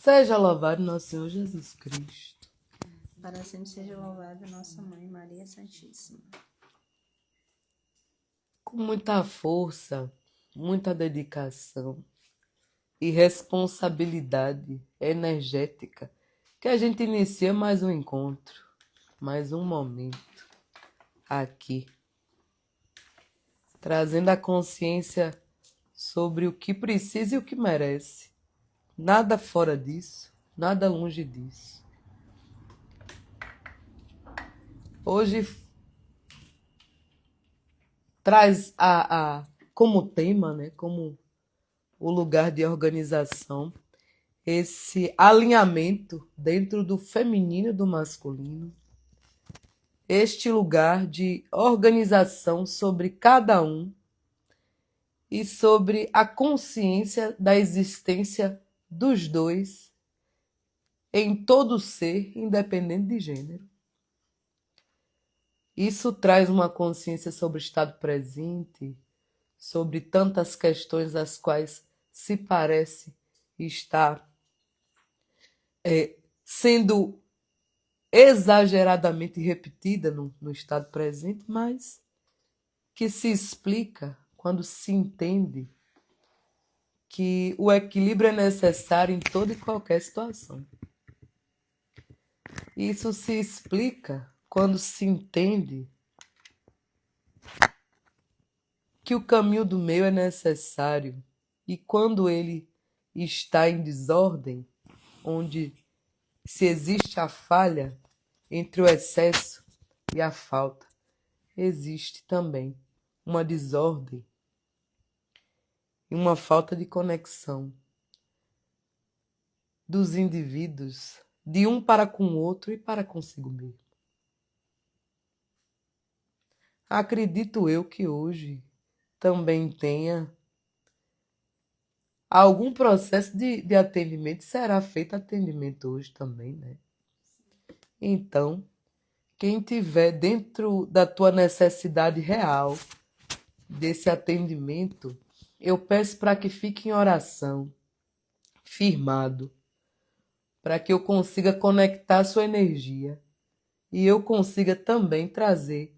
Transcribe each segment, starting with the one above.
Seja louvado nosso Senhor Jesus Cristo. Para sempre seja louvada nossa Mãe Maria Santíssima. Com muita força, muita dedicação e responsabilidade energética, que a gente inicia mais um encontro, mais um momento aqui, trazendo a consciência sobre o que precisa e o que merece. Nada fora disso, nada longe disso. Hoje traz como tema, né, como o lugar de organização, esse alinhamento dentro do feminino e do masculino, este lugar de organização sobre cada um e sobre a consciência da existência dos dois em todo ser, independente de gênero. Isso traz uma consciência sobre o estado presente, sobre tantas questões as quais se parece estar sendo exageradamente repetida no estado presente, mas que se explica quando se entende que o equilíbrio é necessário em toda e qualquer situação. Isso se explica quando se entende que o caminho do meio é necessário e quando ele está em desordem, onde se existe a falha entre o excesso e a falta, existe também uma desordem e uma falta de conexão dos indivíduos, de um para com o outro e para consigo mesmo. Acredito eu que hoje também tenha algum processo de atendimento, será feito atendimento hoje também, né? Então, quem tiver dentro da tua necessidade real desse atendimento, eu peço para que fique em oração, firmado, para que eu consiga conectar a sua energia e eu consiga também trazer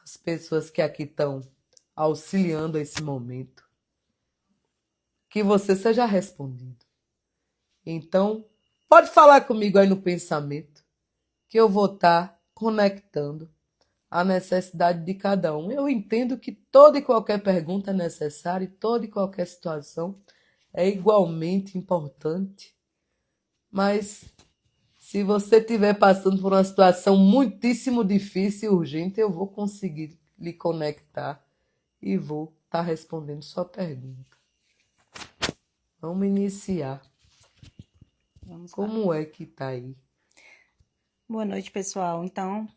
as pessoas que aqui estão auxiliando esse momento, que você seja respondido. Então, pode falar comigo aí no pensamento, que eu vou estar conectando a necessidade de cada um. Eu entendo que toda e qualquer pergunta é necessária e toda e qualquer situação é igualmente importante, mas se você estiver passando por uma situação muitíssimo difícil e urgente, eu vou conseguir lhe conectar e vou estar respondendo sua pergunta. Vamos iniciar. Vamos lá. Como é que está aí? Boa noite, pessoal. Então,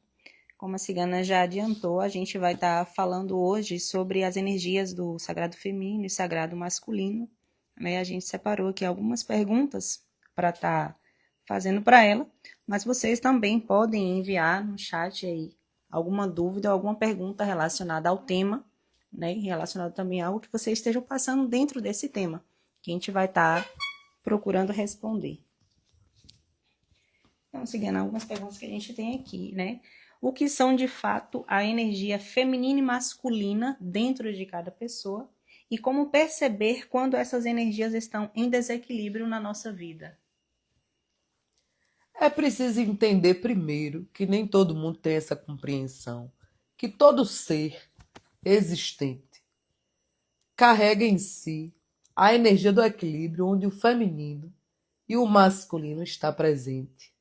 como a cigana já adiantou, a gente vai estar falando hoje sobre as energias do sagrado feminino e sagrado masculino. A gente separou aqui algumas perguntas para estar fazendo para ela, mas vocês também podem enviar no chat aí alguma dúvida, alguma pergunta relacionada ao tema, né? Relacionada também a algo que vocês estejam passando dentro desse tema, que a gente vai estar procurando responder. Então, seguindo algumas perguntas que a gente tem aqui, né? O que são, de fato, a energia feminina e masculina dentro de cada pessoa e como perceber quando essas energias estão em desequilíbrio na nossa vida? É preciso entender primeiro que nem todo mundo tem essa compreensão, que todo ser existente carrega em si a energia do equilíbrio onde o feminino e o masculino está presente,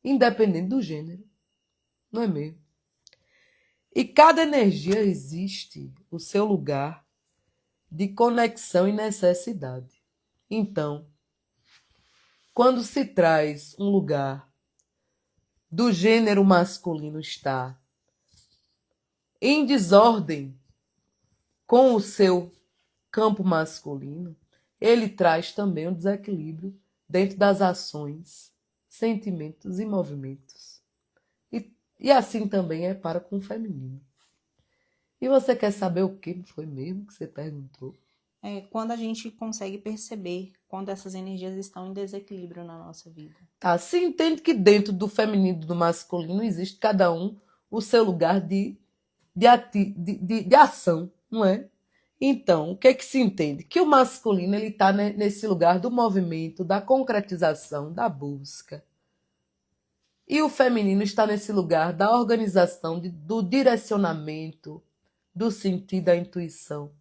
independente do gênero, não é mesmo? E cada energia existe o seu lugar de conexão e necessidade. Então, quando se traz um lugar do gênero masculino estar em desordem com o seu campo masculino, ele traz também um desequilíbrio dentro das ações, sentimentos e movimentos. E assim também é para com o feminino. E você quer saber o que foi mesmo que você perguntou? quando a gente consegue perceber quando essas energias estão em desequilíbrio na nossa vida. Tá? Se entende que dentro do feminino e do masculino existe cada um o seu lugar de ação, não é? Então, o que é que se entende? Que o masculino ele está nesse lugar do movimento, da concretização, da busca. E o feminino está nesse lugar da organização, do direcionamento, do sentido, da intuição.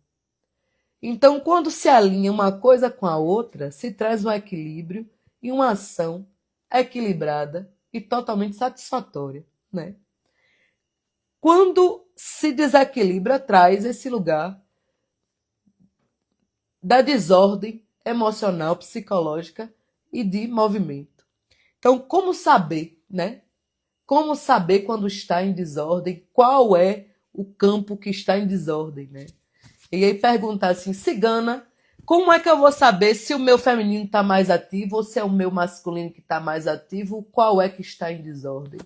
Então, quando se alinha uma coisa com a outra, se traz um equilíbrio e uma ação equilibrada e totalmente satisfatória, né? Quando se desequilibra, traz esse lugar da desordem emocional, psicológica e de movimento. Então, como saber, né? Como saber quando está em desordem? Qual é o campo que está em desordem, né? E aí perguntar assim, cigana, como é que eu vou saber se o meu feminino está mais ativo ou se é o meu masculino que está mais ativo? Qual é que está em desordem?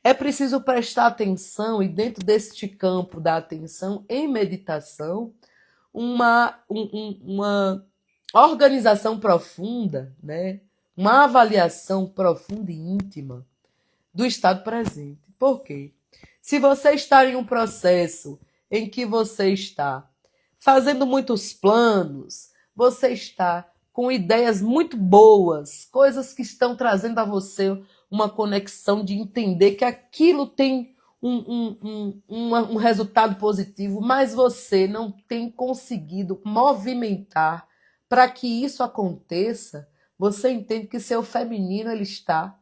É preciso prestar atenção e dentro deste campo da atenção, em meditação, uma organização profunda, né? Uma avaliação profunda e íntima do estado presente. Por quê? Se você está em um processo em que você está fazendo muitos planos, você está com ideias muito boas, coisas que estão trazendo a você uma conexão de entender que aquilo tem um resultado positivo, mas você não tem conseguido movimentar para que isso aconteça, você entende que seu feminino ele está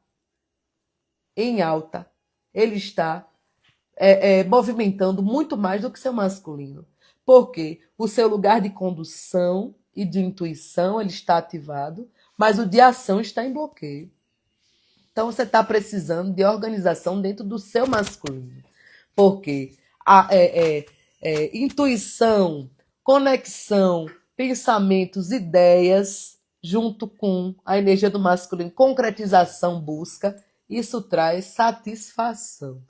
em alta, ele está movimentando muito mais do que seu masculino. Porque o seu lugar de condução e de intuição ele está ativado, mas o de ação está em bloqueio. Então você está precisando de organização dentro do seu masculino. Porque a intuição, conexão, pensamentos, ideias, junto com a energia do masculino, concretização, busca, isso traz satisfação.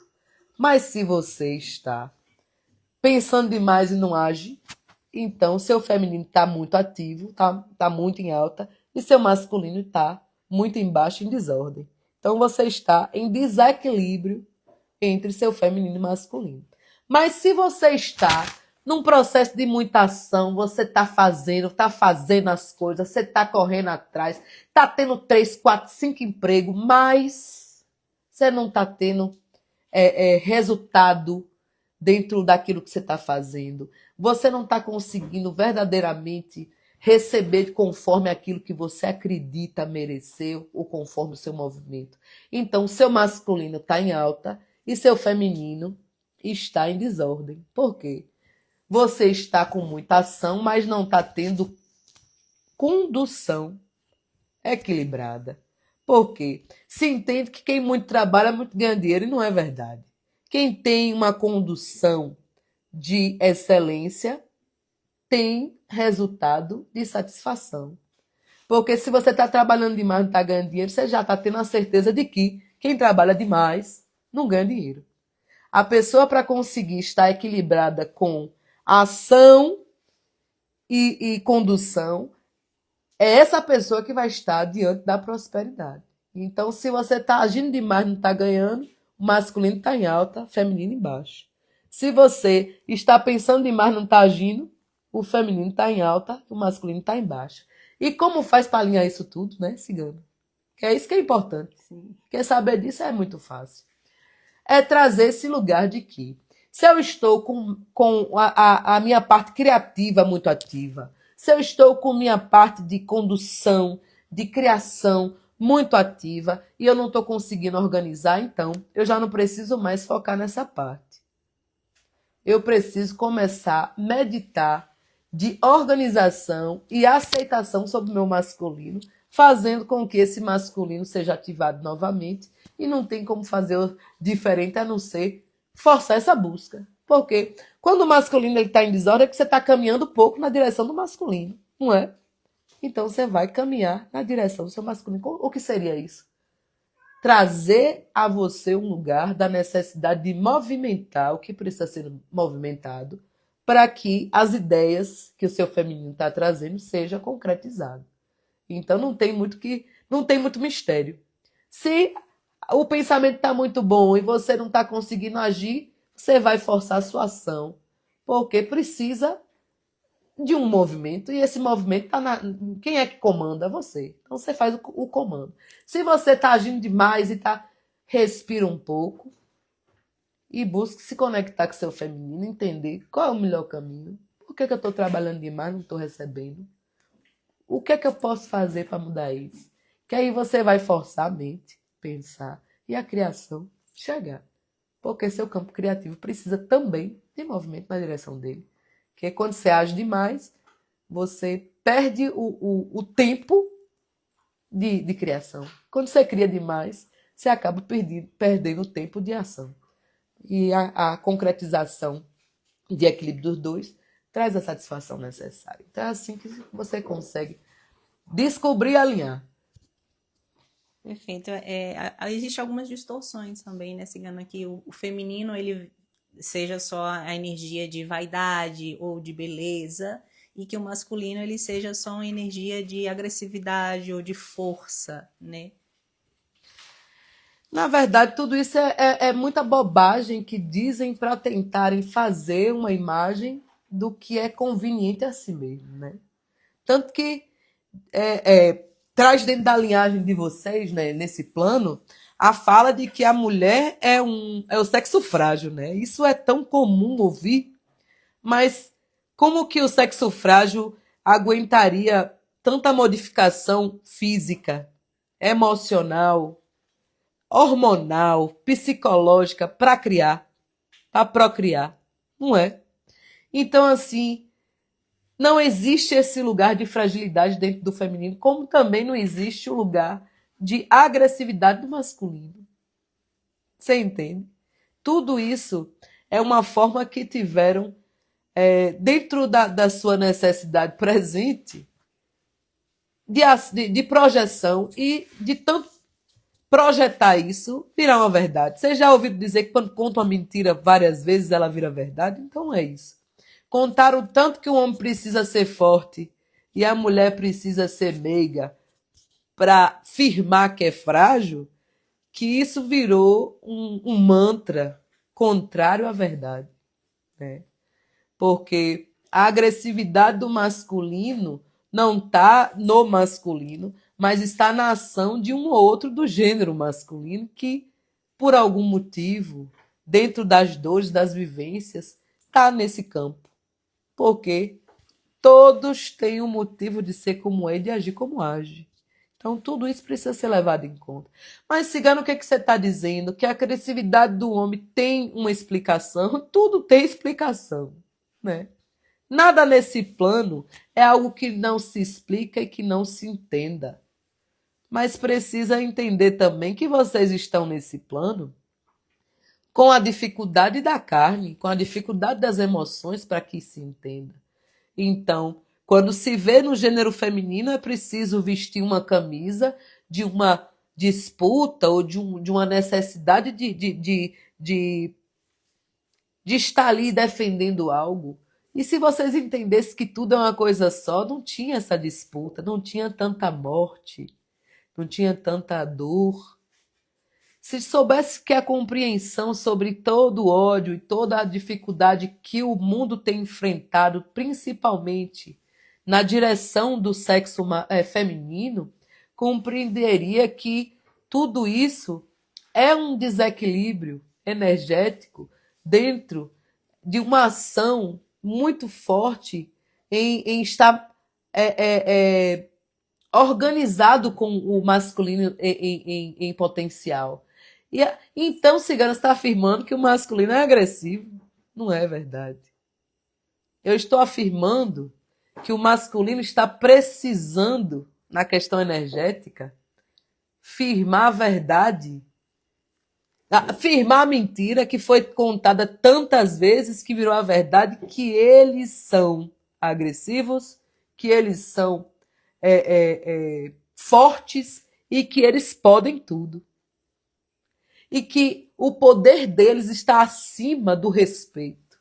Mas se você está pensando demais e não age, então seu feminino está muito ativo, tá muito em alta, e seu masculino está muito embaixo, em desordem. Então você está em desequilíbrio entre seu feminino e masculino. Mas se você está num processo de muita ação, você está fazendo as coisas, você está correndo atrás, está tendo 3, 4, 5 empregos, mas você não está tendo resultado dentro daquilo que você está fazendo. Você não está conseguindo verdadeiramente receber conforme aquilo que você acredita merecer ou conforme o seu movimento. Então, seu masculino está em alta e seu feminino está em desordem. Por quê? Você está com muita ação, mas não está tendo condução equilibrada. Por quê? Se entende que quem muito trabalha, muito ganha dinheiro, e não é verdade. Quem tem uma condução de excelência tem resultado de satisfação. Porque se você está trabalhando demais e não está ganhando dinheiro, você já está tendo a certeza de que quem trabalha demais não ganha dinheiro. A pessoa, para conseguir estar equilibrada com ação e condução, é essa pessoa que vai estar diante da prosperidade. Então, se você está agindo demais e não está ganhando, o masculino está em alta, o feminino embaixo. Se você está pensando demais e não está agindo, o feminino está em alta, o masculino está embaixo. E como faz para alinhar isso tudo, né, cigano? Que é isso que é importante. Sim. Porque saber disso é muito fácil. É trazer esse lugar de que, se eu estou com a minha parte criativa muito ativa, se eu estou com minha parte de condução, de criação muito ativa, e eu não estou conseguindo organizar, então eu já não preciso mais focar nessa parte. Eu preciso começar a meditar de organização e aceitação sobre o meu masculino, fazendo com que esse masculino seja ativado novamente, e não tem como fazer diferente a não ser forçar essa busca. Porque quando o masculino está em desordem, é que você está caminhando pouco na direção do masculino, não é? Então você vai caminhar na direção do seu masculino. O que seria isso? Trazer a você um lugar da necessidade de movimentar o que precisa ser movimentado para que as ideias que o seu feminino está trazendo sejam concretizadas. Então não tem muito mistério. Se o pensamento está muito bom e você não está conseguindo agir, você vai forçar a sua ação, porque precisa de um movimento, e esse movimento está na. Quem é que comanda? Você. Então você faz o comando. Se você está agindo demais e tá. Respira um pouco e busque se conectar com seu feminino, entender qual é o melhor caminho. Por que eu estou trabalhando demais e não estou recebendo? O que é que eu posso fazer para mudar isso? Que aí você vai forçar a mente, pensar, e a criação chegar. Porque seu campo criativo precisa também de movimento na direção dele. Porque quando você age demais, você perde o tempo de criação. Quando você cria demais, você acaba perdendo o tempo de ação. E a concretização de equilíbrio dos dois traz a satisfação necessária. Então é assim que você consegue descobrir e alinhar. Perfeito. Existem algumas distorções também, né, Cigana, que o feminino, ele seja só a energia de vaidade ou de beleza, e que o masculino, ele seja só uma energia de agressividade ou de força, né? Na verdade, tudo isso é muita bobagem que dizem para tentarem fazer uma imagem do que é conveniente a si mesmo, né? Tanto que traz dentro da linhagem de vocês, né, nesse plano, a fala de que a mulher é o sexo frágil, né? Isso é tão comum ouvir, mas como que o sexo frágil aguentaria tanta modificação física, emocional, hormonal, psicológica para criar, para procriar? Não é? Então, assim, não existe esse lugar de fragilidade dentro do feminino, como também não existe o lugar de agressividade do masculino. Você entende? Tudo isso é uma forma que tiveram, dentro da sua necessidade presente, de projeção e de tanto projetar isso, virar uma verdade. Você já ouviu dizer que quando conta uma mentira várias vezes, ela vira verdade? Então é isso. Contar o tanto que o homem precisa ser forte e a mulher precisa ser meiga para firmar que é frágil, que isso virou um mantra contrário à verdade, né? Porque a agressividade do masculino não está no masculino, mas está na ação de um ou outro do gênero masculino que, por algum motivo, dentro das dores, das vivências, está nesse campo. Porque todos têm um motivo de ser como é e de agir como age. Então, tudo isso precisa ser levado em conta. Mas, Cigano, o que, é que você está dizendo? Que a agressividade do homem tem uma explicação? Tudo tem explicação, né? Nada nesse plano é algo que não se explica e que não se entenda. Mas precisa entender também que vocês estão nesse plano com a dificuldade da carne, com a dificuldade das emoções para que se entenda. Então, quando se vê no gênero feminino, é preciso vestir uma camisa de uma disputa ou de uma necessidade de estar ali defendendo algo. E se vocês entendessem que tudo é uma coisa só, não tinha essa disputa, não tinha tanta morte, não tinha tanta dor. Se soubesse que a compreensão sobre todo o ódio e toda a dificuldade que o mundo tem enfrentado, principalmente na direção do sexo feminino, compreenderia que tudo isso é um desequilíbrio energético dentro de uma ação muito forte em estar organizado com o masculino em potencial. Então, Cigana está afirmando que o masculino é agressivo. Não é verdade. Eu estou afirmando que o masculino está precisando, na questão energética, firmar a verdade, afirmar a mentira que foi contada tantas vezes que virou a verdade, que eles são agressivos, que eles são fortes e que eles podem tudo. E que o poder deles está acima do respeito.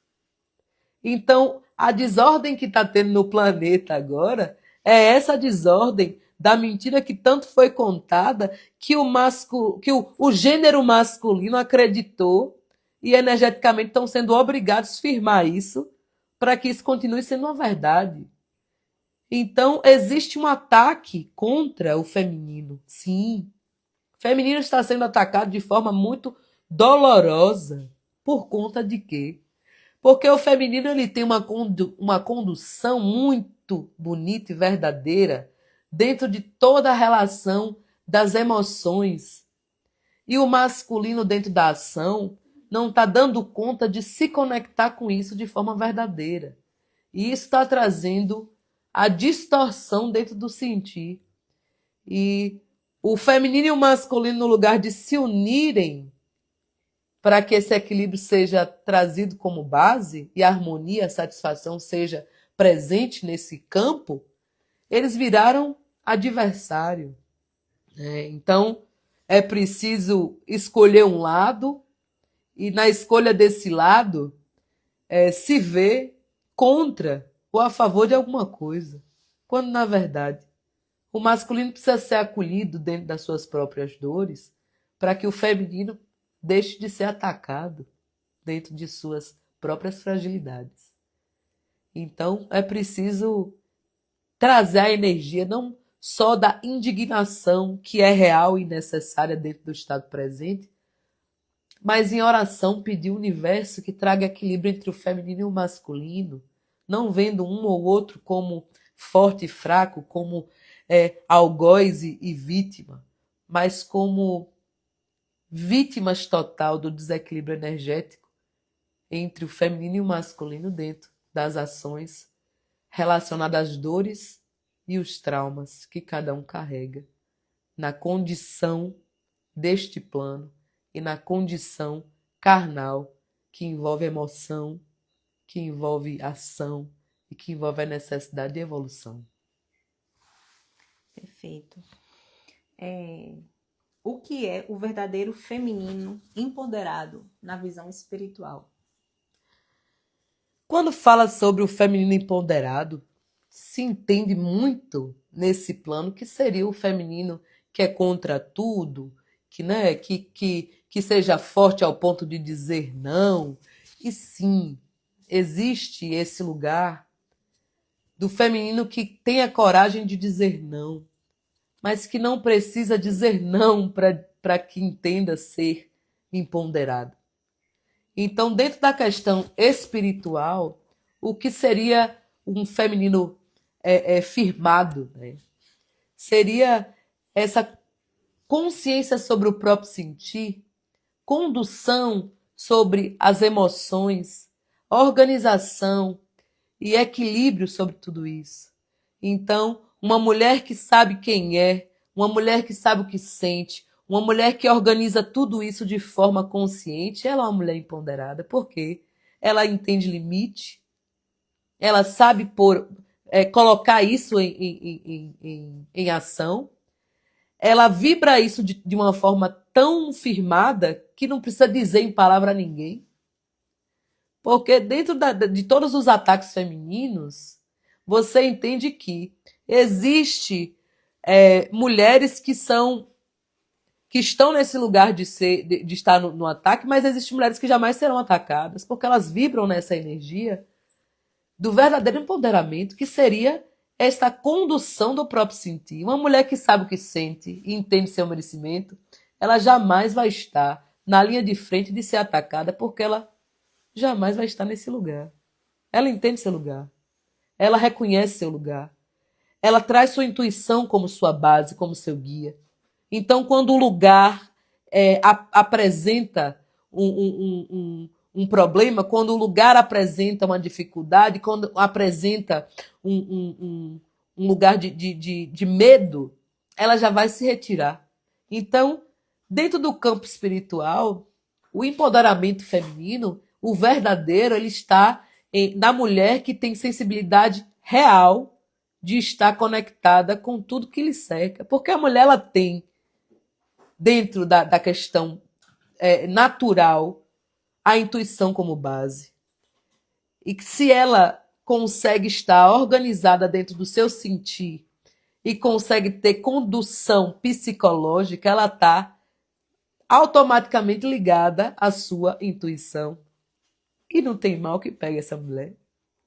Então, a desordem que está tendo no planeta agora é essa desordem da mentira que tanto foi contada que o gênero masculino acreditou e energeticamente estão sendo obrigados a firmar isso para que isso continue sendo uma verdade. Então, existe um ataque contra o feminino. Sim, o feminino está sendo atacado de forma muito dolorosa. Por conta de quê? Porque o feminino ele tem uma condução muito bonita e verdadeira dentro de toda a relação das emoções. E o masculino dentro da ação não está dando conta de se conectar com isso de forma verdadeira. E isso está trazendo a distorção dentro do sentir. E o feminino e o masculino, no lugar de se unirem para que esse equilíbrio seja trazido como base e a harmonia, a satisfação seja presente nesse campo, eles viraram adversário. Né? Então, é preciso escolher um lado e, na escolha desse lado, se ver contra ou a favor de alguma coisa. Quando, na verdade, o masculino precisa ser acolhido dentro das suas próprias dores para que o feminino deixe de ser atacado dentro de suas próprias fragilidades. Então, é preciso trazer a energia não só da indignação, que é real e necessária dentro do estado presente, mas em oração pedir o universo que traga equilíbrio entre o feminino e o masculino, não vendo um ou outro como forte e fraco, como algoz e vítima, mas como vítimas total do desequilíbrio energético entre o feminino e o masculino dentro das ações relacionadas às dores e os traumas que cada um carrega na condição deste plano e na condição carnal que envolve emoção, que envolve ação e que envolve a necessidade de evolução. Perfeito. O que é o verdadeiro feminino empoderado na visão espiritual? Quando fala sobre o feminino empoderado, se entende muito nesse plano que seria o feminino que é contra tudo, que seja forte ao ponto de dizer não. E sim, existe esse lugar do feminino que tem a coragem de dizer não, mas que não precisa dizer não para que entenda ser empoderado. Então, dentro da questão espiritual, o que seria um feminino firmado? Né? Seria essa consciência sobre o próprio sentir, condução sobre as emoções, organização e equilíbrio sobre tudo isso. Então, uma mulher que sabe quem é, uma mulher que sabe o que sente, uma mulher que organiza tudo isso de forma consciente, ela é uma mulher empoderada. Por quê? Ela entende limite, ela sabe colocar isso em ação, ela vibra isso de uma forma tão firmada que não precisa dizer em palavra a ninguém. Porque dentro de todos os ataques femininos, você entende que existe mulheres que estão nesse lugar de estar no ataque, mas existem mulheres que jamais serão atacadas, porque elas vibram nessa energia do verdadeiro empoderamento, que seria esta condução do próprio sentir. Uma mulher que sabe o que sente e entende seu merecimento, ela jamais vai estar na linha de frente de ser atacada, porque ela jamais vai estar nesse lugar. Ela entende seu lugar. Ela reconhece seu lugar. Ela traz sua intuição como sua base, como seu guia. Então, quando o lugar apresenta um problema, quando o lugar apresenta uma dificuldade, quando apresenta um lugar de medo, ela já vai se retirar. Então, dentro do campo espiritual, o empoderamento feminino, o verdadeiro, ele está na mulher que tem sensibilidade real de estar conectada com tudo que lhe cerca. Porque a mulher ela tem, dentro da questão natural, a intuição como base. e que se ela consegue estar organizada dentro do seu sentir e consegue ter condução psicológica, ela está automaticamente ligada à sua intuição. E não tem mal que pegue essa mulher.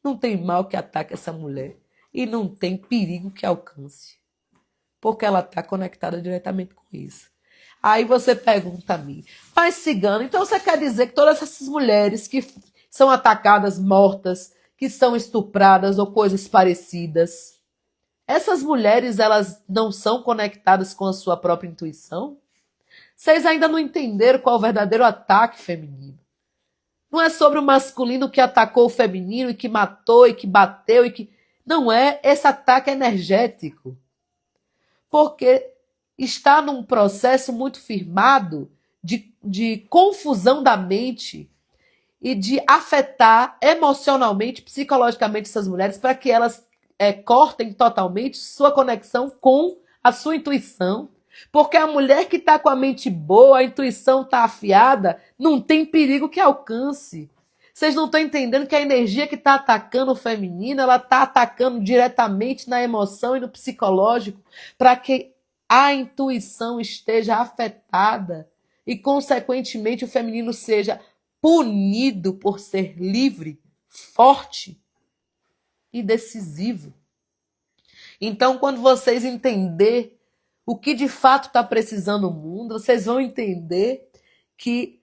Não tem mal que ataque essa mulher. E não tem perigo que alcance. Porque ela está conectada diretamente com isso. Aí você pergunta a mim, mas cigano, então você quer dizer que todas essas mulheres que são atacadas, mortas, que são estupradas ou coisas parecidas, essas mulheres, elas não são conectadas com a sua própria intuição? Vocês ainda não entenderam qual é o verdadeiro ataque feminino. Não é sobre o masculino que atacou o feminino e que matou e que bateu e que... Não é, esse ataque energético. Porque está num processo muito firmado de confusão da mente e de afetar emocionalmente, psicologicamente essas mulheres para que elas cortem totalmente sua conexão com a sua intuição. Porque a mulher que está com a mente boa, a intuição está afiada, não tem perigo que alcance. Vocês não estão entendendo que a energia que está atacando o feminino, ela está atacando diretamente na emoção e no psicológico para que a intuição esteja afetada e, consequentemente, o feminino seja punido por ser livre, forte e decisivo. Então, quando vocês entenderem o que de fato está precisando o mundo, vocês vão entender que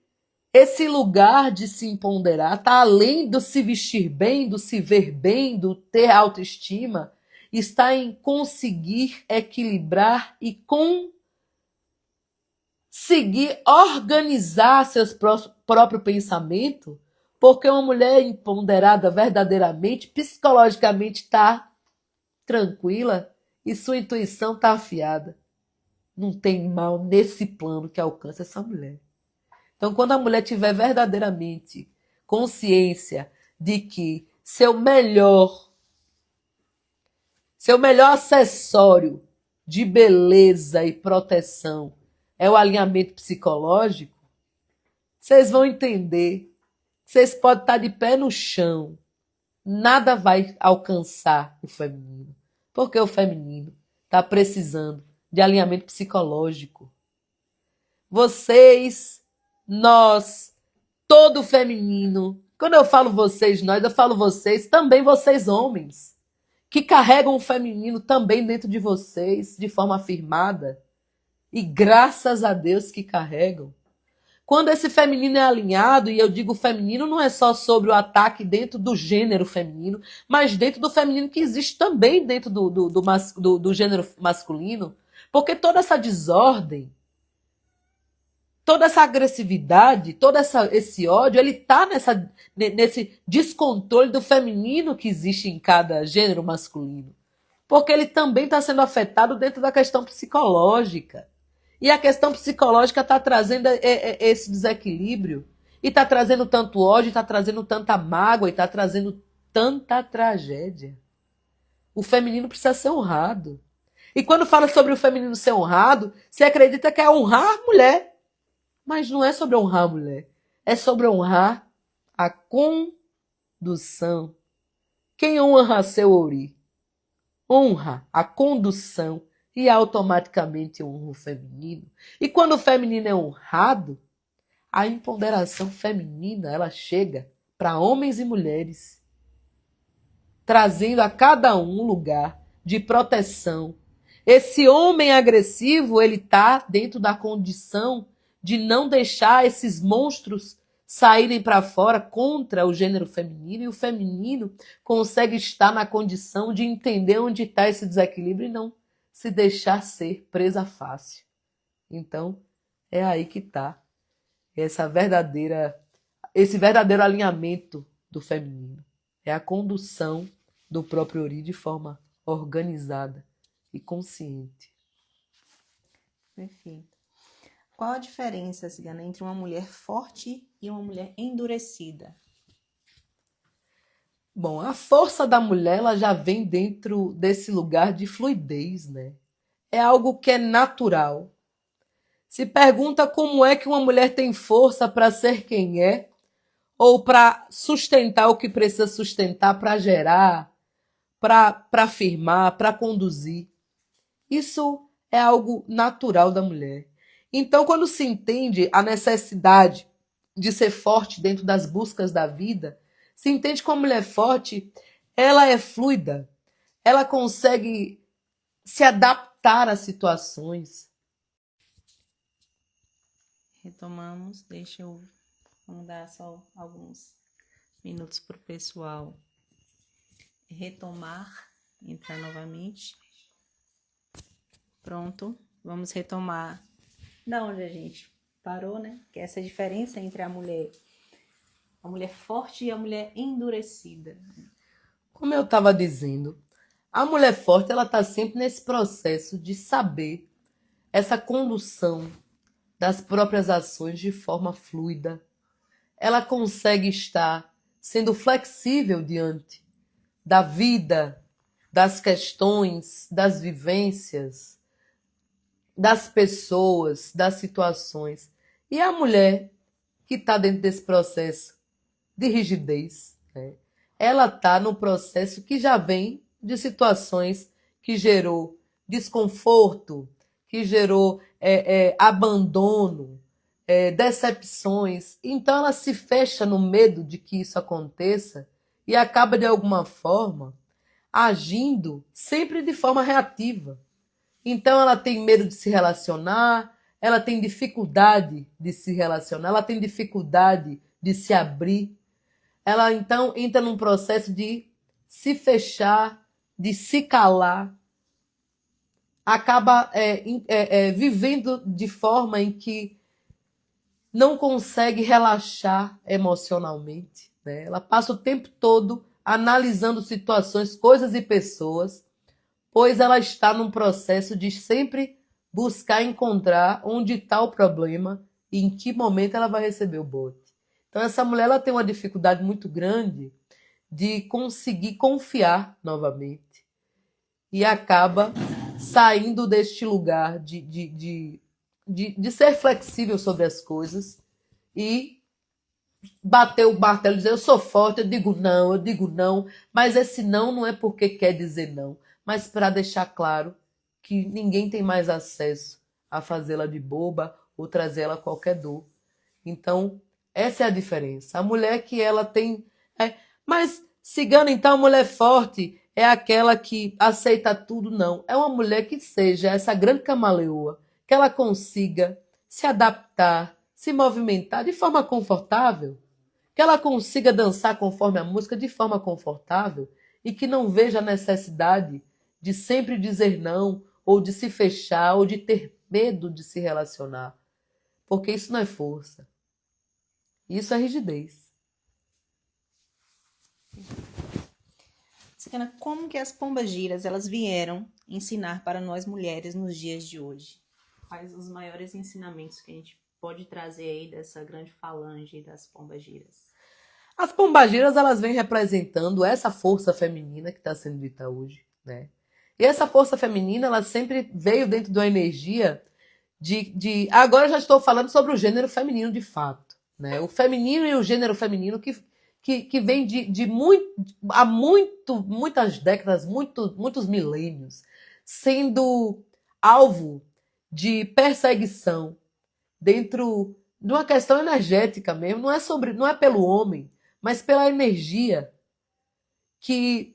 esse lugar de se empoderar está além do se vestir bem, do se ver bem, do ter autoestima, está em conseguir equilibrar e conseguir organizar seus próprio pensamento, porque uma mulher empoderada verdadeiramente, psicologicamente está tranquila e sua intuição está afiada. Não tem mal nesse plano que alcança essa mulher. Então, quando a mulher tiver verdadeiramente consciência de que seu melhor acessório de beleza e proteção é o alinhamento psicológico, vocês vão entender. Vocês podem estar de pé no chão. Nada vai alcançar o feminino. Porque o feminino está precisando de alinhamento psicológico. Vocês, nós, todo feminino. Quando eu falo vocês, nós, eu falo vocês, também vocês homens, que carregam o feminino também dentro de vocês, de forma afirmada. E graças a Deus que carregam. Quando esse feminino é alinhado, e eu digo feminino não é só sobre o ataque dentro do gênero feminino, mas dentro do feminino que existe também dentro do gênero masculino, porque toda essa desordem, toda essa agressividade, todo esse ódio, ele está nesse descontrole do feminino que existe em cada gênero masculino. Porque ele também está sendo afetado dentro da questão psicológica. E a questão psicológica está trazendo esse desequilíbrio. E está trazendo tanto ódio, está trazendo tanta mágoa, e está trazendo tanta tragédia. O feminino precisa ser honrado. E quando fala sobre o feminino ser honrado, você acredita que é honrar a mulher. Mas não é sobre honrar a mulher. É sobre honrar a condução. Quem honra seu ouri? Honra a condução e automaticamente honra o feminino. E quando o feminino é honrado, a empoderação feminina ela chega para homens e mulheres, trazendo a cada um lugar de proteção. Esse homem agressivo, ele está dentro da condição de não deixar esses monstros saírem para fora contra o gênero feminino, e o feminino consegue estar na condição de entender onde está esse desequilíbrio e não se deixar ser presa fácil. Então, é aí que está esse verdadeiro alinhamento do feminino. É a condução do próprio Ori de forma organizada e consciente. Perfeito. Qual a diferença, Cigana, entre uma mulher forte e uma mulher endurecida? Bom, a força da mulher ela já vem dentro desse lugar de fluidez, né? É algo que é natural. Se pergunta como é que uma mulher tem força para ser quem é, ou para sustentar o que precisa sustentar, para gerar, para afirmar, para conduzir. Isso é algo natural da mulher. Então, quando se entende a necessidade de ser forte dentro das buscas da vida, se entende que uma mulher forte, ela é fluida, ela consegue se adaptar às situações. Retomamos, vamos dar só alguns minutos para o pessoal retomar, entrar novamente. Pronto, vamos retomar da onde a gente parou, né? Que é essa diferença entre a mulher forte e a mulher endurecida. Como eu estava dizendo, a mulher forte ela está sempre nesse processo de saber essa condução das próprias ações de forma fluida. Ela consegue estar sendo flexível diante da vida, das questões, das vivências, das pessoas, das situações. E a mulher que está dentro desse processo de rigidez, né? Ela está no processo que já vem de situações que gerou desconforto, que gerou abandono, decepções. Então ela se fecha no medo de que isso aconteça e acaba, de alguma forma, agindo sempre de forma reativa. Então ela tem medo de se relacionar, ela tem dificuldade de se relacionar, ela tem dificuldade de se abrir. Ela então entra num processo de se fechar, de se calar, acaba vivendo de forma em que não consegue relaxar emocionalmente, né? Ela passa o tempo todo analisando situações, coisas e pessoas, pois ela está num processo de sempre buscar encontrar onde está o problema e em que momento ela vai receber o bote. Então essa mulher ela tem uma dificuldade muito grande de conseguir confiar novamente e acaba saindo deste lugar de ser flexível sobre as coisas e bater o martelo e dizer eu sou forte, eu digo não, mas esse não é porque quer dizer não, mas para deixar claro que ninguém tem mais acesso a fazê-la de boba ou trazê-la qualquer dor. Então, essa é a diferença. A mulher que ela tem... mas, cigana, então, a mulher forte é aquela que aceita tudo? Não. É uma mulher que seja essa grande camaleoa, que ela consiga se adaptar, se movimentar de forma confortável, que ela consiga dançar conforme a música de forma confortável e que não veja a necessidade de sempre dizer não, ou de se fechar, ou de ter medo de se relacionar. Porque isso não é força. Isso é rigidez. Cicana, como que as pombagiras elas vieram ensinar para nós mulheres nos dias de hoje? Quais os maiores ensinamentos que a gente pode trazer aí dessa grande falange das pombagiras? As pombagiras, elas vêm representando essa força feminina que está sendo dita hoje, né? E essa força feminina, ela sempre veio dentro de uma energia agora eu já estou falando sobre o gênero feminino de fato, né? O feminino e o gênero feminino que vem há muitas décadas, muitos milênios, sendo alvo de perseguição dentro de uma questão energética mesmo. Não é pelo homem, mas pela energia que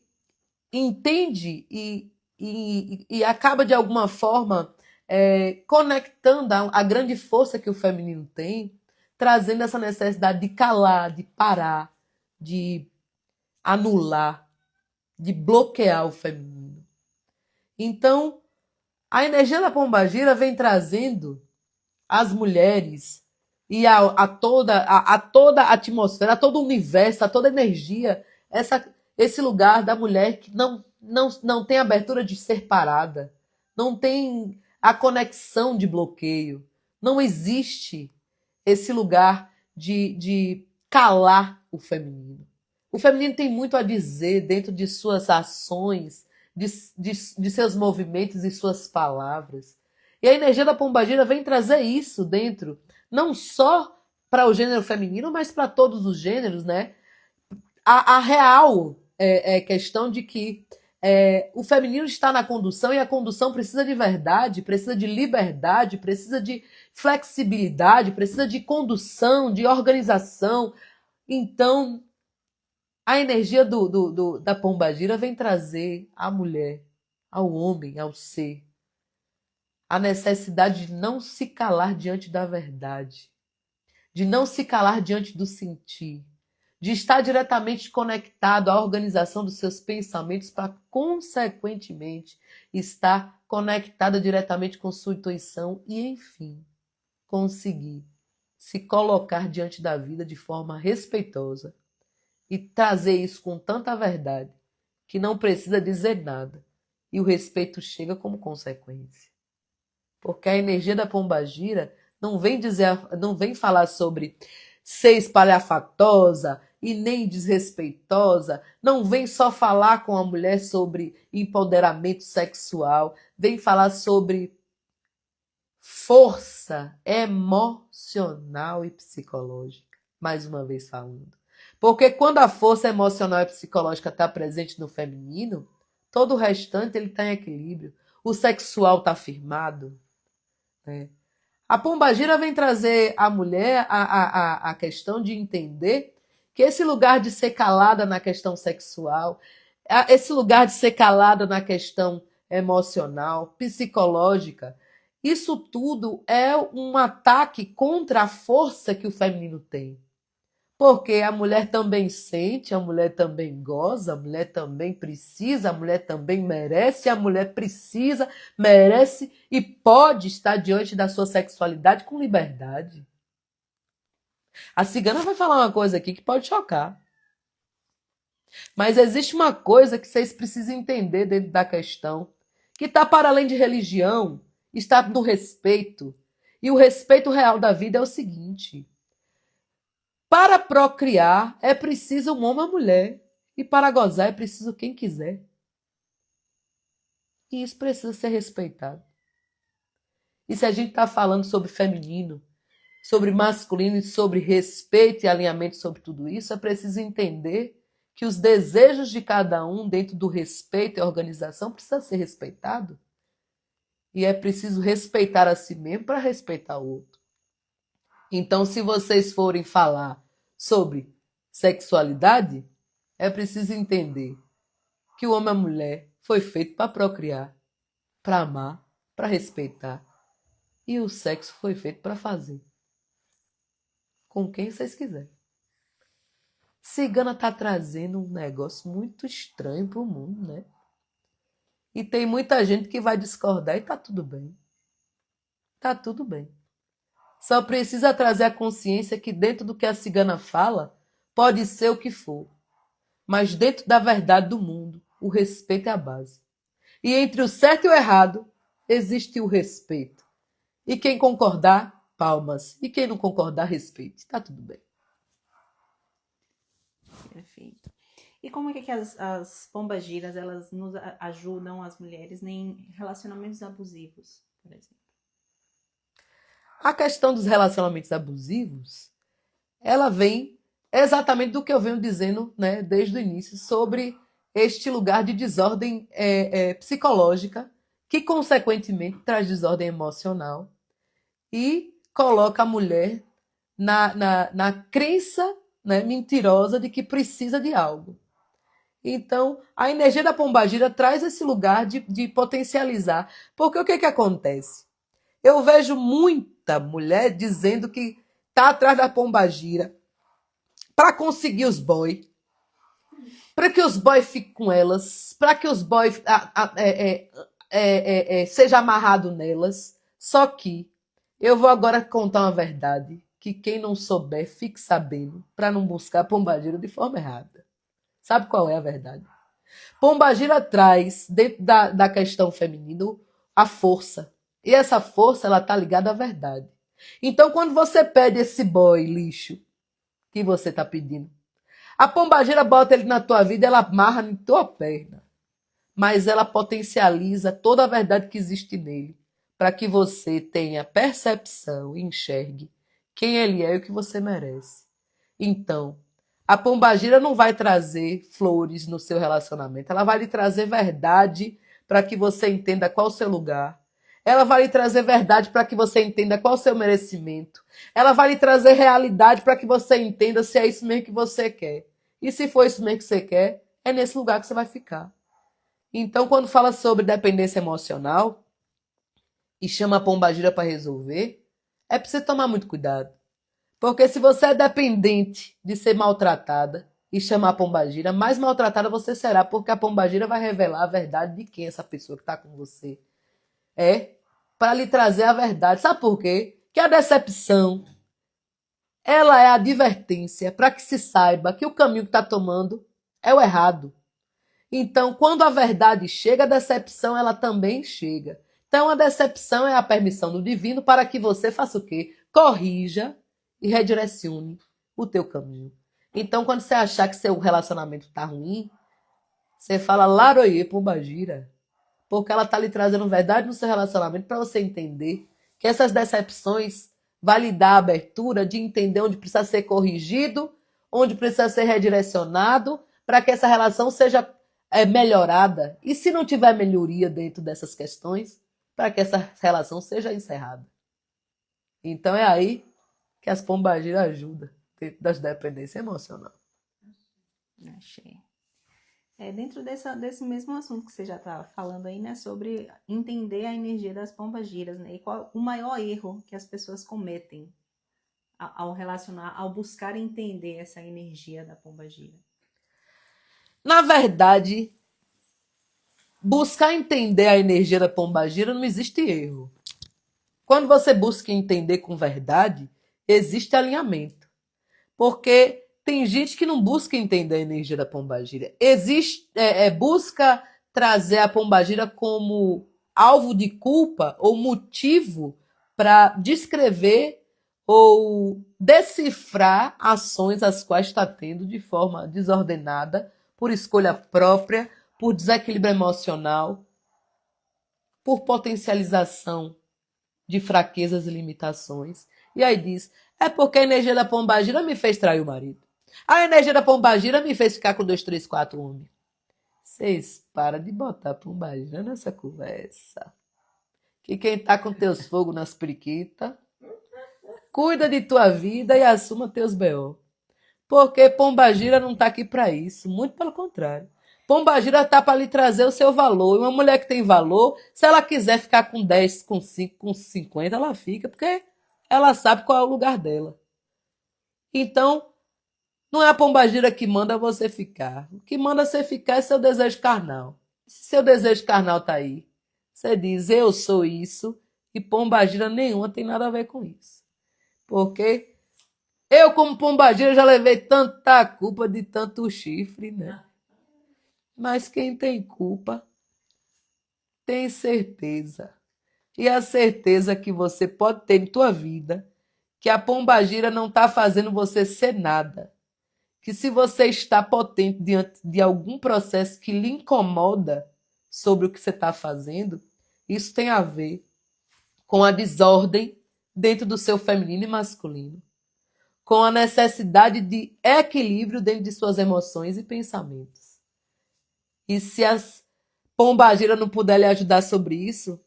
entende e acaba de alguma forma conectando a grande força que o feminino tem, trazendo essa necessidade de calar, de parar, de anular, de bloquear o feminino. Então, a energia da pombagira vem trazendo as mulheres e a toda a atmosfera, a todo o universo, a toda a energia, esse lugar da mulher que não tem abertura de ser parada, não tem a conexão de bloqueio, não existe esse lugar de calar o feminino. O feminino tem muito a dizer dentro de suas ações, de seus movimentos e suas palavras. E a energia da pombagira vem trazer isso dentro, não só para o gênero feminino, mas para todos os gêneros, né? A real questão de que o feminino está na condução e a condução precisa de verdade, precisa de liberdade, precisa de flexibilidade, precisa de condução, de organização. Então, a energia da pombagira vem trazer à mulher, ao homem, ao ser, a necessidade de não se calar diante da verdade, de não se calar diante do sentir, de estar diretamente conectado à organização dos seus pensamentos para, consequentemente, estar conectada diretamente com sua intuição e, enfim, conseguir se colocar diante da vida de forma respeitosa e trazer isso com tanta verdade que não precisa dizer nada e o respeito chega como consequência. Porque a energia da pombagira não vem falar sobre ser espalhafatosa e nem desrespeitosa, não vem só falar com a mulher sobre empoderamento sexual, vem falar sobre força emocional e psicológica, mais uma vez falando. Porque quando a força emocional e psicológica está presente no feminino, todo o restante ele está em equilíbrio. O sexual está firmado, né? A pombagira vem trazer à mulher a questão de entender que esse lugar de ser calada na questão sexual, esse lugar de ser calada na questão emocional, psicológica, isso tudo é um ataque contra a força que o feminino tem. Porque a mulher também sente, a mulher também goza, a mulher também precisa, a mulher também merece, a mulher precisa, merece e pode estar diante da sua sexualidade com liberdade. A cigana vai falar uma coisa aqui que pode chocar. Mas existe uma coisa que vocês precisam entender dentro da questão, que está para além de religião, está no respeito. E o respeito real da vida é o seguinte: para procriar é preciso um homem ou mulher. E para gozar é preciso quem quiser. E isso precisa ser respeitado. E se a gente está falando sobre feminino, sobre masculino e sobre respeito e alinhamento sobre tudo isso, é preciso entender que os desejos de cada um dentro do respeito e organização precisa ser respeitado. E é preciso respeitar a si mesmo para respeitar o outro. Então, se vocês forem falar sobre sexualidade, é preciso entender que o homem e a mulher foi feito para procriar, para amar, para respeitar. E o sexo foi feito para fazer. Com quem vocês quiserem. Cigana está trazendo um negócio muito estranho para o mundo, né? E tem muita gente que vai discordar e tá tudo bem. Tá tudo bem. Só precisa trazer a consciência que dentro do que a cigana fala, pode ser o que for. Mas dentro da verdade do mundo, o respeito é a base. E entre o certo e o errado, existe o respeito. E quem concordar, palmas. E quem não concordar, respeite. Tá tudo bem. Perfeito. E como é que as pombagiras, elas nos ajudam as mulheres em relacionamentos abusivos, por exemplo? A questão dos relacionamentos abusivos, ela vem exatamente do que eu venho dizendo, né, desde o início, sobre este lugar de desordem psicológica, que consequentemente traz desordem emocional e coloca a mulher na crença, né, mentirosa de que precisa de algo. Então, a energia da pombagira traz esse lugar de potencializar. Porque o que acontece? Eu vejo muita mulher dizendo que está atrás da pombagira para conseguir os boys, para que os boys fiquem com elas, para que os boys seja amarrado nelas. Só que eu vou agora contar uma verdade que quem não souber fique sabendo para não buscar a pombagira de forma errada. Sabe qual é a verdade? Pombagira traz, dentro da questão feminina, a força. E essa força, ela tá ligada à verdade. Então, quando você pede esse boy lixo que você tá pedindo, a pombagira bota ele na tua vida, ela amarra na tua perna. Mas ela potencializa toda a verdade que existe nele, para que você tenha percepção e enxergue quem ele é e o que você merece. Então, a pombagira não vai trazer flores no seu relacionamento, ela vai lhe trazer verdade para que você entenda qual o seu lugar. Ela vai lhe trazer verdade para que você entenda qual o seu merecimento. Ela vai lhe trazer realidade para que você entenda se é isso mesmo que você quer. E se for isso mesmo que você quer, é nesse lugar que você vai ficar. Então, quando fala sobre dependência emocional e chama a pombagira para resolver, é preciso tomar muito cuidado. Porque se você é dependente de ser maltratada e chamar a pombagira, mais maltratada você será, porque a pombagira vai revelar a verdade de quem é essa pessoa que está com você. É para lhe trazer a verdade. Sabe por quê? Que a decepção, ela é a advertência para que se saiba que o caminho que está tomando é o errado. Então, quando a verdade chega, a decepção ela também chega. Então, a decepção é a permissão do divino para que você faça o quê? Corrija e redirecione o teu caminho. Então, quando você achar que seu relacionamento está ruim, você fala Laroie Pombagira, porque ela está lhe trazendo verdade no seu relacionamento para você entender que essas decepções vai lhe dar a abertura de entender onde precisa ser corrigido, onde precisa ser redirecionado, para que essa relação seja melhorada. E se não tiver melhoria dentro dessas questões, para que essa relação seja encerrada. Então é aí que as pombagiras ajudam dentro das dependências emocionais. Achei. Dentro desse mesmo assunto que você já está falando aí, né, sobre entender a energia das pombagiras, né, e qual o maior erro que as pessoas cometem ao relacionar, ao buscar entender essa energia da pombagira. Na verdade, buscar entender a energia da pombagira não existe erro. Quando você busca entender com verdade, existe alinhamento. Porque tem gente que não busca entender a energia da pombagira. Busca trazer a pombagira como alvo de culpa ou motivo para descrever ou decifrar ações as quais está tendo de forma desordenada, por escolha própria, por desequilíbrio emocional, por potencialização de fraquezas e limitações. E aí diz, é porque a energia da pombagira me fez trair o marido. A energia da pombagira me fez ficar com 2, 3, 4 homens. Vocês param de botar pombagira nessa conversa. Que quem tá com teus fogos nas periquitas, cuida de tua vida e assuma teus B.O. Porque pombagira não tá aqui para isso, muito pelo contrário. Pombagira tá para lhe trazer o seu valor. E uma mulher que tem valor, se ela quiser ficar com 10, com 5, com 50, ela fica, porque ela sabe qual é o lugar dela. Então, não é a pombagira que manda você ficar. O que manda você ficar é seu desejo carnal. Se seu desejo carnal tá aí, você diz, eu sou isso, e pombagira nenhuma tem nada a ver com isso. Porque eu, como pombagira, já levei tanta culpa de tanto chifre, né? Mas quem tem culpa tem certeza. E a certeza que você pode ter em tua vida que a pombagira não está fazendo você ser nada. Que se você está potente diante de algum processo que lhe incomoda sobre o que você está fazendo, isso tem a ver com a desordem dentro do seu feminino e masculino, com a necessidade de equilíbrio dentro de suas emoções e pensamentos. E se as pombagira não puder lhe ajudar sobre isso,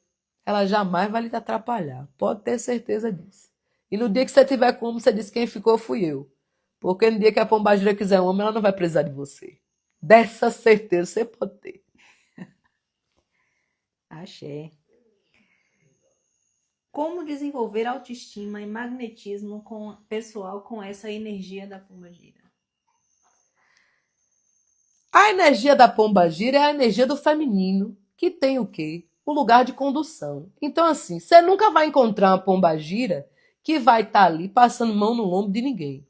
ela jamais vai lhe atrapalhar. Pode ter certeza disso. E no dia que você tiver como, você diz quem ficou fui eu. Porque no dia que a pombagira quiser um homem, ela não vai precisar de você. Dessa certeza você pode ter. Achei. Como desenvolver autoestima e magnetismo pessoal com essa energia da pombagira? A energia da pombagira é a energia do feminino, que tem o quê? O lugar de condução. Então, assim, você nunca vai encontrar uma pombagira que vai estar ali passando mão no lombo de ninguém.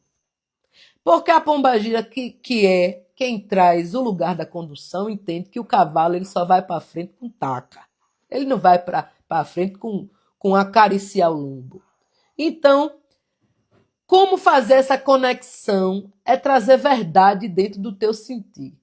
Porque a pombagira, que é quem traz o lugar da condução, entende que o cavalo ele só vai para frente com taca. Ele não vai para frente com acariciar o lombo. Então, como fazer essa conexão é trazer verdade dentro do teu sentir.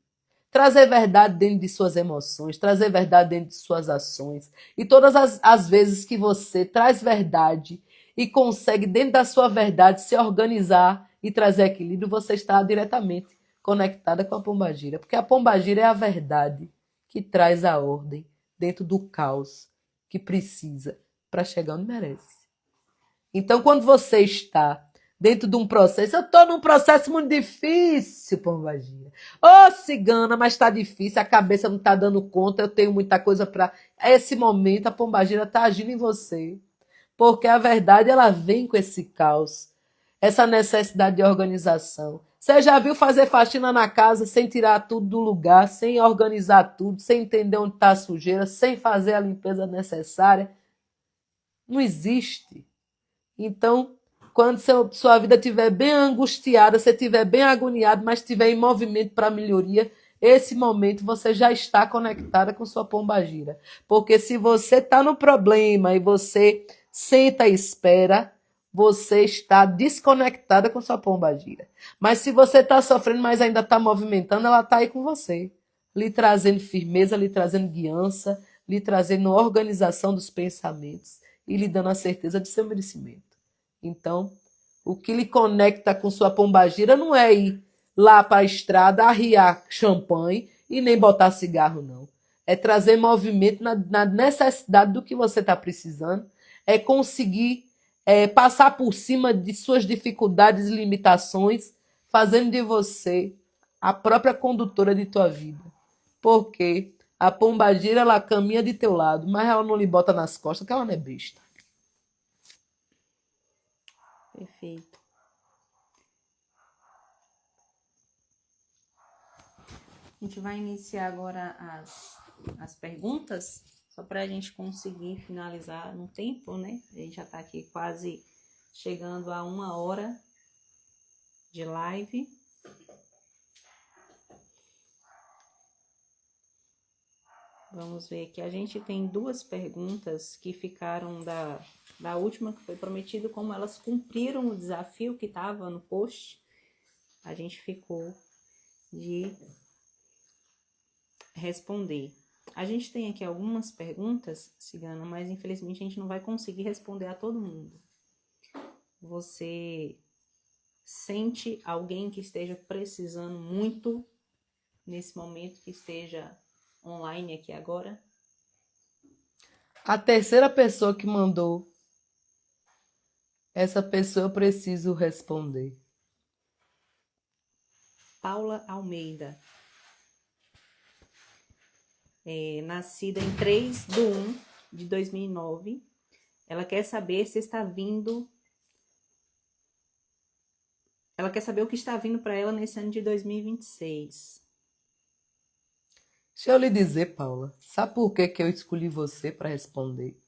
Trazer verdade dentro de suas emoções, trazer verdade dentro de suas ações. E todas as vezes que você traz verdade e consegue, dentro da sua verdade, se organizar e trazer equilíbrio, você está diretamente conectada com a pombagira. Porque a pombagira é a verdade que traz a ordem dentro do caos que precisa para chegar onde merece. Então, quando você está dentro de um processo, eu estou num processo muito difícil, pombagira. Ô, cigana, mas está difícil, a cabeça não está dando conta, eu tenho muita coisa para... Esse momento, a pombagira está agindo em você. Porque a verdade, ela vem com esse caos, essa necessidade de organização. Você já viu fazer faxina na casa sem tirar tudo do lugar, sem organizar tudo, sem entender onde está a sujeira, sem fazer a limpeza necessária? Não existe. Então, quando sua vida estiver bem angustiada, você estiver bem agoniado, mas estiver em movimento para melhoria, esse momento você já está conectada com sua pombagira. Porque se você está no problema e você senta e espera, você está desconectada com sua pombagira. Mas se você está sofrendo, mas ainda está movimentando, ela está aí com você, lhe trazendo firmeza, lhe trazendo guiança, lhe trazendo organização dos pensamentos e lhe dando a certeza de seu merecimento. Então, o que lhe conecta com sua pombagira não é ir lá para a estrada, arriar champanhe e nem botar cigarro, não. É trazer movimento na necessidade do que você está precisando, é conseguir passar por cima de suas dificuldades e limitações, fazendo de você a própria condutora de tua vida. Porque a pombagira, ela caminha de teu lado, mas ela não lhe bota nas costas, que ela não é besta. Perfeito. A gente vai iniciar agora as perguntas, só para a gente conseguir finalizar no tempo, né? A gente já está aqui quase chegando a 1 hora de live. Vamos ver aqui. A gente tem 2 perguntas que ficaram da última, que foi prometido, como elas cumpriram o desafio que estava no post, a gente ficou de responder. A gente tem aqui algumas perguntas, Cigana, mas infelizmente a gente não vai conseguir responder a todo mundo. Você sente alguém que esteja precisando muito nesse momento, que esteja online aqui agora? A terceira pessoa que mandou, essa pessoa eu preciso responder. Paula Almeida. Nascida em 3/1/2009. Ela quer saber se está vindo... Ela quer saber o que está vindo para ela nesse ano de 2026. Deixa eu lhe dizer, Paula, sabe por que eu escolhi você para responder?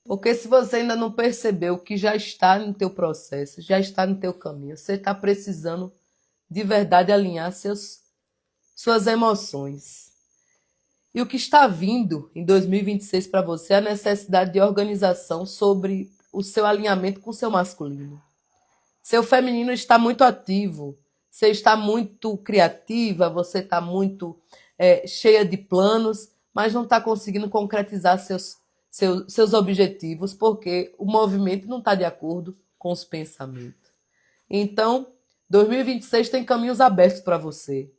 Porque se você ainda não percebeu que já está no teu processo, já está no teu caminho, você está precisando de verdade alinhar suas emoções. E o que está vindo em 2026 para você é a necessidade de organização sobre o seu alinhamento com o seu masculino. Seu feminino está muito ativo, você está muito criativa, você está muito cheia de planos, mas não está conseguindo concretizar seus objetivos, porque o movimento não está de acordo com os pensamentos. Então, 2026 tem caminhos abertos para você.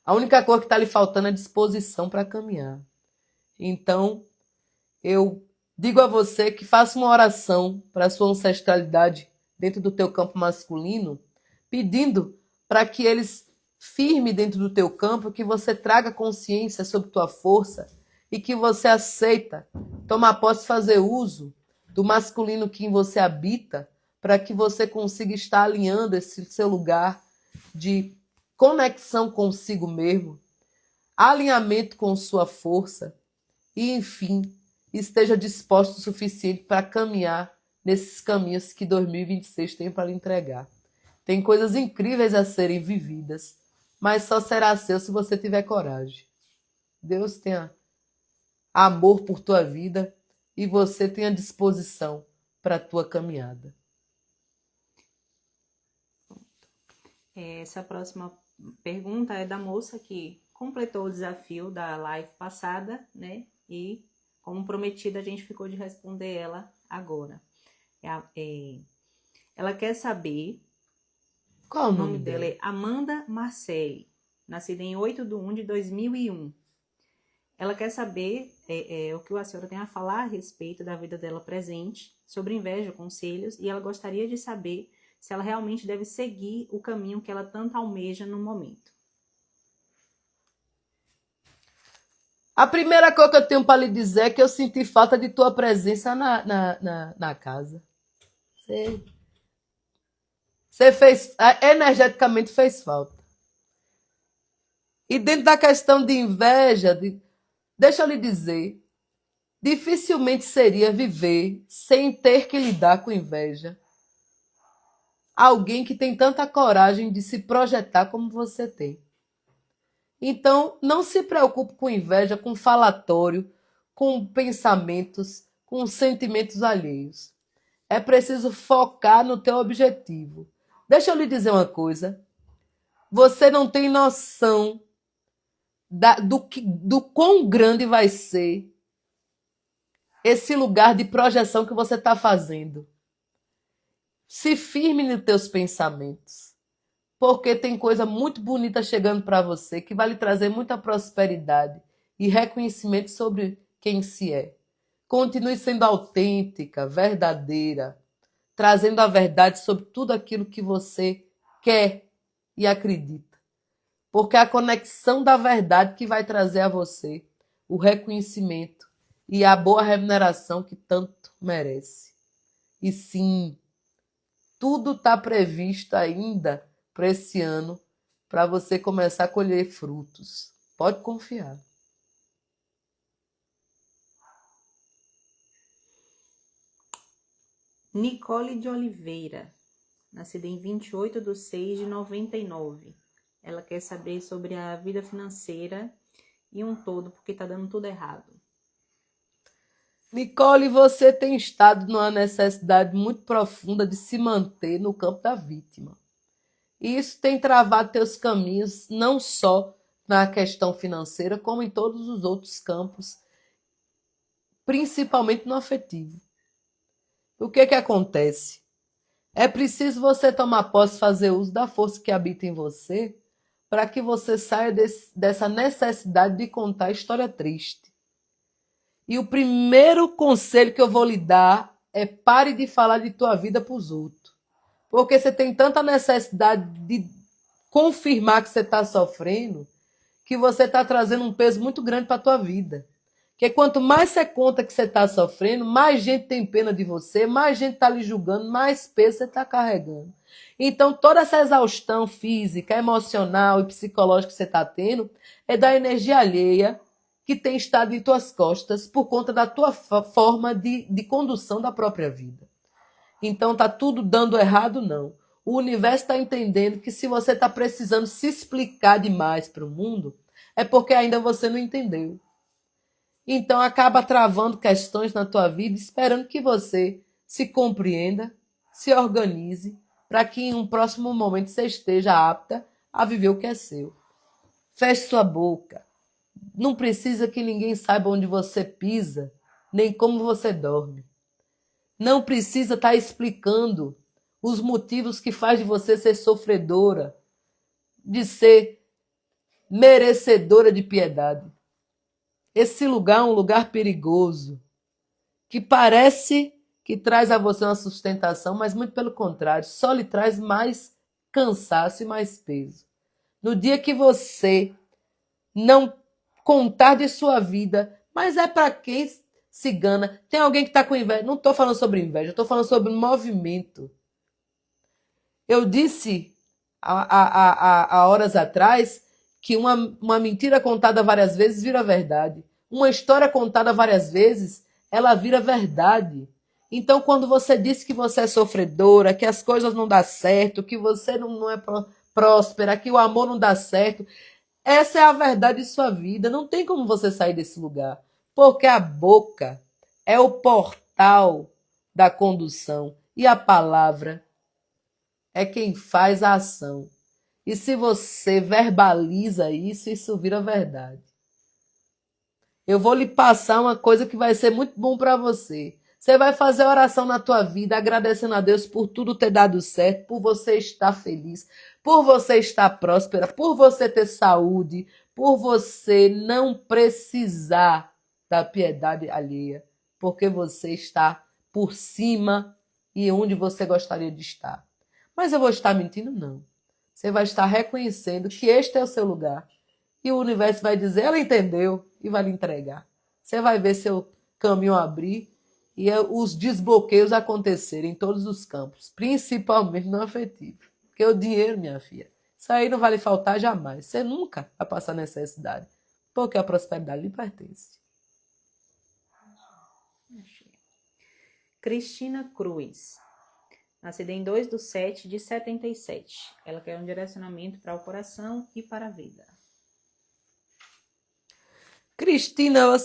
A única coisa que está lhe faltando é disposição para caminhar. Então, eu digo a você que faça uma oração para a sua ancestralidade dentro do teu campo masculino, pedindo para que eles firme dentro do teu campo, que você traga consciência sobre tua força e que você aceita tomar posse, fazer uso do masculino que em você habita, para que você consiga estar alinhando esse seu lugar de conexão consigo mesmo, alinhamento com sua força e, enfim, esteja disposto o suficiente para caminhar nesses caminhos que 2026 tem para lhe entregar. Tem coisas incríveis a serem vividas, mas só será seu se você tiver coragem. Deus tenha amor por tua vida e você tenha disposição para a tua caminhada. Essa próxima pergunta é da moça que completou o desafio da live passada, né? E como prometido, a gente ficou de responder ela agora. Ela quer saber... Qual o nome dela dela? é Amanda Marcelli, nascida em 8/1/2001. Ela quer saber o que a senhora tem a falar a respeito da vida dela presente, sobre inveja, conselhos, e ela gostaria de saber se ela realmente deve seguir o caminho que ela tanto almeja no momento. A primeira coisa que eu tenho para lhe dizer é que eu senti falta de tua presença na casa. Você fez, energeticamente fez falta. E dentro da questão de inveja, deixa eu lhe dizer, dificilmente seria viver sem ter que lidar com inveja. Alguém que tem tanta coragem de se projetar como você tem. Então, não se preocupe com inveja, com falatório, com pensamentos, com sentimentos alheios. É preciso focar no teu objetivo. Deixa eu lhe dizer uma coisa. Você não tem noção do quão grande vai ser esse lugar de projeção que você está fazendo. Se firme nos teus pensamentos, porque tem coisa muito bonita chegando para você que vai lhe trazer muita prosperidade e reconhecimento sobre quem se é. Continue sendo autêntica, verdadeira, trazendo a verdade sobre tudo aquilo que você quer e acredita. Porque é a conexão da verdade que vai trazer a você o reconhecimento e a boa remuneração que tanto merece. E sim, tudo está previsto ainda para esse ano, para você começar a colher frutos. Pode confiar. Nicole de Oliveira, nascida em 28/6/99. Ela quer saber sobre a vida financeira e um todo, porque está dando tudo errado. Nicole, você tem estado numa necessidade muito profunda de se manter no campo da vítima. E isso tem travado teus caminhos, não só na questão financeira, como em todos os outros campos, principalmente no afetivo. O que acontece? É preciso você tomar posse, fazer uso da força que habita em você, para que você saia dessa necessidade de contar história triste. E o primeiro conselho que eu vou lhe dar é pare de falar de tua vida para os outros. Porque você tem tanta necessidade de confirmar que você está sofrendo, que você está trazendo um peso muito grande para a tua vida. Porque quanto mais você conta que você está sofrendo, mais gente tem pena de você, mais gente está lhe julgando, mais peso você está carregando. Então, toda essa exaustão física, emocional e psicológica que você está tendo é da energia alheia que tem estado em tuas costas por conta da tua forma de condução da própria vida. Então, está tudo dando errado? Não. O universo está entendendo que se você está precisando se explicar demais para o mundo, é porque ainda você não entendeu. Então, acaba travando questões na tua vida, esperando que você se compreenda, se organize, para que em um próximo momento você esteja apta a viver o que é seu. Feche sua boca. Não precisa que ninguém saiba onde você pisa, nem como você dorme. Não precisa estar explicando os motivos que faz de você ser sofredora, de ser merecedora de piedade. Esse lugar é um lugar perigoso, que parece que traz a você uma sustentação, mas muito pelo contrário, só lhe traz mais cansaço e mais peso. No dia que você não contar de sua vida, mas é para quem, cigana? Tem alguém que está com inveja? Não estou falando sobre inveja, estou falando sobre movimento. Eu disse há horas atrás que uma mentira contada várias vezes vira verdade. Uma história contada várias vezes, ela vira verdade. Então, quando você disse que você é sofredora, que as coisas não dão certo, que você não é próspera, que o amor não dá certo, essa é a verdade de sua vida. Não tem como você sair desse lugar. Porque a boca é o portal da condução. E a palavra é quem faz a ação. E se você verbaliza isso, isso vira verdade. Eu vou lhe passar uma coisa que vai ser muito bom para você. Você vai fazer oração na tua vida, agradecendo a Deus por tudo ter dado certo, por você estar feliz, por você estar próspera, por você ter saúde, por você não precisar da piedade alheia, porque você está por cima e onde você gostaria de estar. Mas eu vou estar mentindo? Não. Você vai estar reconhecendo que este é o seu lugar. E o universo vai dizer, ela entendeu, e vai lhe entregar. Você vai ver seu caminho abrir e os desbloqueios acontecerem em todos os campos, principalmente no afetivo. Porque o dinheiro, minha filha, isso aí não vai lhe faltar jamais. Você nunca vai passar necessidade, porque a prosperidade lhe pertence. Cristina Cruz, nascida em 2/7/77. Ela quer um direcionamento para o coração e para a vida. Cristina,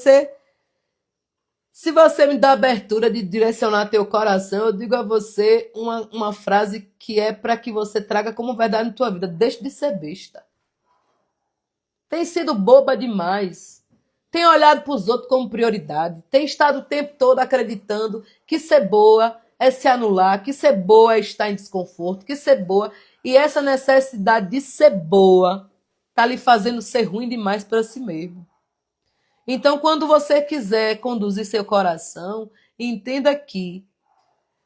se você me dá abertura de direcionar teu coração, eu digo a você uma frase que é para que você traga como verdade na tua vida. Deixe de ser besta. Tem sido boba demais. Tem olhado para os outros como prioridade. Tem estado o tempo todo acreditando que ser boa é se anular, que ser boa é estar em desconforto, que ser boa. E essa necessidade de ser boa está lhe fazendo ser ruim demais para si mesmo. Então, quando você quiser conduzir seu coração, entenda que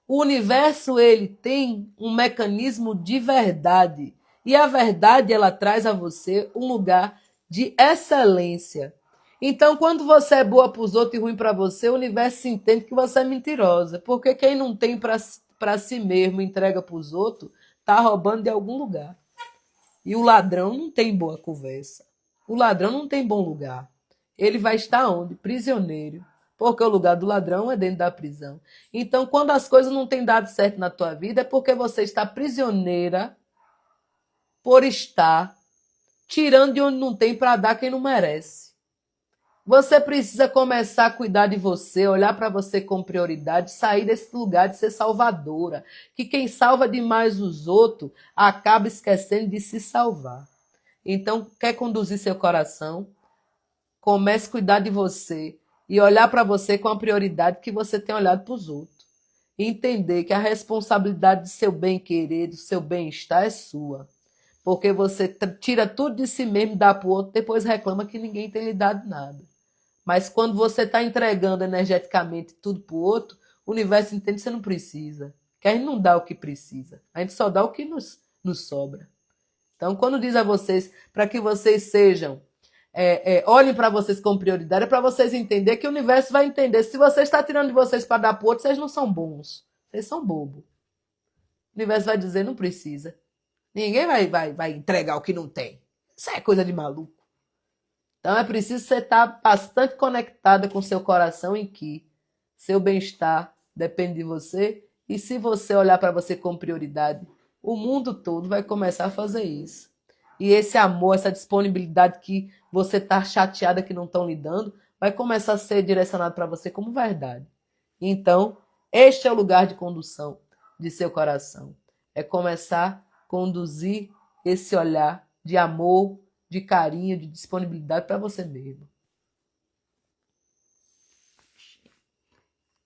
o universo ele tem um mecanismo de verdade. E a verdade ela traz a você um lugar de excelência. Então, quando você é boa para os outros e ruim para você, o universo entende que você é mentirosa. Porque quem não tem para si mesmo entrega para os outros, está roubando de algum lugar. E o ladrão não tem boa conversa. O ladrão não tem bom lugar. Ele vai estar onde? Prisioneiro. Porque o lugar do ladrão é dentro da prisão. Então, quando as coisas não têm dado certo na tua vida, é porque você está prisioneira por estar tirando de onde não tem para dar quem não merece. Você precisa começar a cuidar de você, olhar para você com prioridade, sair desse lugar de ser salvadora. Que quem salva demais os outros acaba esquecendo de se salvar. Então, quer conduzir seu coração? Comece a cuidar de você e olhar para você com a prioridade que você tem olhado para os outros. E entender que a responsabilidade do seu bem-querer, do seu bem-estar é sua. Porque você tira tudo de si mesmo, dá para o outro, depois reclama que ninguém tem lhe dado nada. Mas quando você está entregando energeticamente tudo para o outro, o universo entende que você não precisa. Que a gente não dá o que precisa. A gente só dá o que nos sobra. Então, quando diz a vocês, para que vocês sejam olhem para vocês com prioridade, é para vocês entenderem que o universo vai entender. Se você está tirando de vocês para dar para o outro, vocês não são bons. Vocês são bobos. O universo vai dizer, não precisa. Ninguém vai entregar o que não tem. Isso é coisa de maluco. Então é preciso você estar bastante conectada com seu coração em que seu bem-estar depende de você. E se você olhar para você com prioridade, o mundo todo vai começar a fazer isso. E esse amor, essa disponibilidade que você está chateada que não estão lhe dando, vai começar a ser direcionado para você como verdade. Então, este é o lugar de condução de seu coração. É começar a conduzir esse olhar de amor, de carinho, de disponibilidade para você mesmo.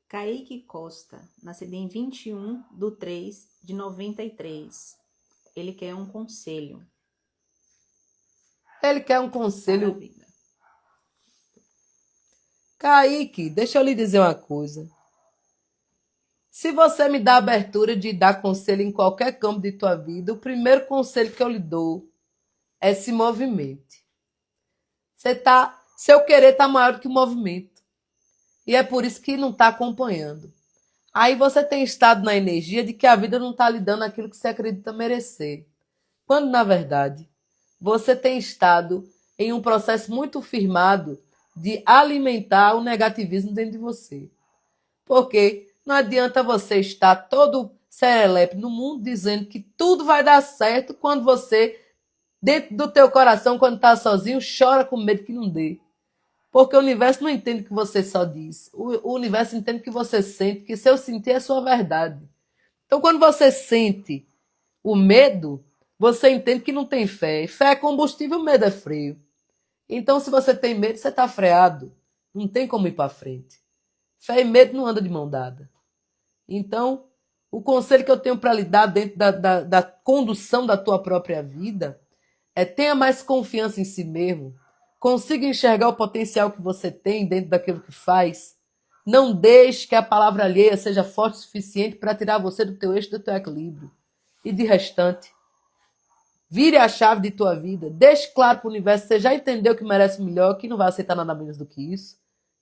Kaique Costa, nascido em 21/3/93. Ele quer um conselho. Ele quer um conselho. Kaique, deixa eu lhe dizer uma coisa. Se você me dá abertura de dar conselho em qualquer campo de tua vida, o primeiro conselho que eu lhe dou é se movimente. Seu querer está maior do que o movimento. E é por isso que não está acompanhando. Aí você tem estado na energia de que a vida não está lhe dando aquilo que você acredita merecer. Quando, na verdade, você tem estado em um processo muito firmado de alimentar o negativismo dentro de você. Porque não adianta você estar todo serelepe no mundo dizendo que tudo vai dar certo quando você, dentro do teu coração, quando está sozinho, chora com medo que não dê. Porque o universo não entende que você só diz. O universo entende que você sente, que seu sentir é sua verdade. Então, quando você sente o medo, você entende que não tem fé. Fé é combustível, medo é freio. Então, se você tem medo, você está freado. Não tem como ir para frente. Fé e medo não andam de mão dada. Então, o conselho que eu tenho para lhe dar dentro da condução da tua própria vida é tenha mais confiança em si mesmo. Consiga enxergar o potencial que você tem dentro daquilo que faz. Não deixe que a palavra alheia seja forte o suficiente para tirar você do teu eixo, do teu equilíbrio. E de restante, vire a chave de tua vida. Deixe claro para o universo, você já entendeu que merece melhor, que não vai aceitar nada menos do que isso.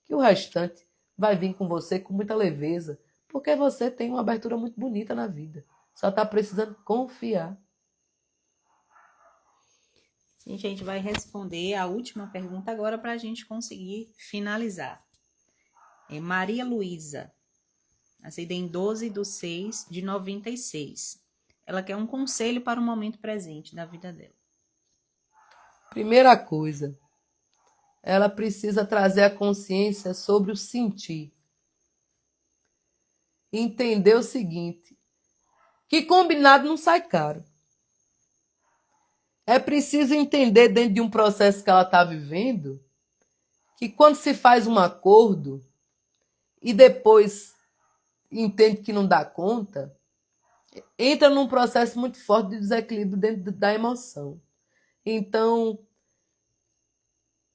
Que o restante vai vir com você com muita leveza, porque você tem uma abertura muito bonita na vida. Só está precisando confiar. Gente, a gente vai responder a última pergunta agora para a gente conseguir finalizar. É Maria Luísa, nascida em 12/6/96. Ela quer um conselho para o momento presente da vida dela. Primeira coisa, ela precisa trazer a consciência sobre o sentir. Entender o seguinte, que combinado não sai caro. É preciso entender dentro de um processo que ela está vivendo, que quando se faz um acordo e depois entende que não dá conta, entra num processo muito forte de desequilíbrio dentro da emoção. Então,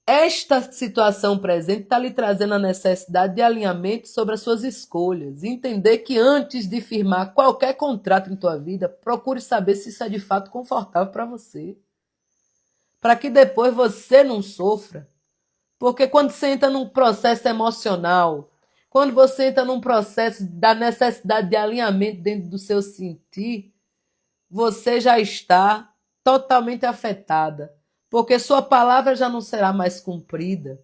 esta situação presente está lhe trazendo a necessidade de alinhamento sobre as suas escolhas. Entender que antes de firmar qualquer contrato em tua vida, procure saber se isso é de fato confortável para você. Para que depois você não sofra. Porque quando você entra num processo emocional, quando você entra num processo da necessidade de alinhamento dentro do seu sentir, você já está totalmente afetada. Porque sua palavra já não será mais cumprida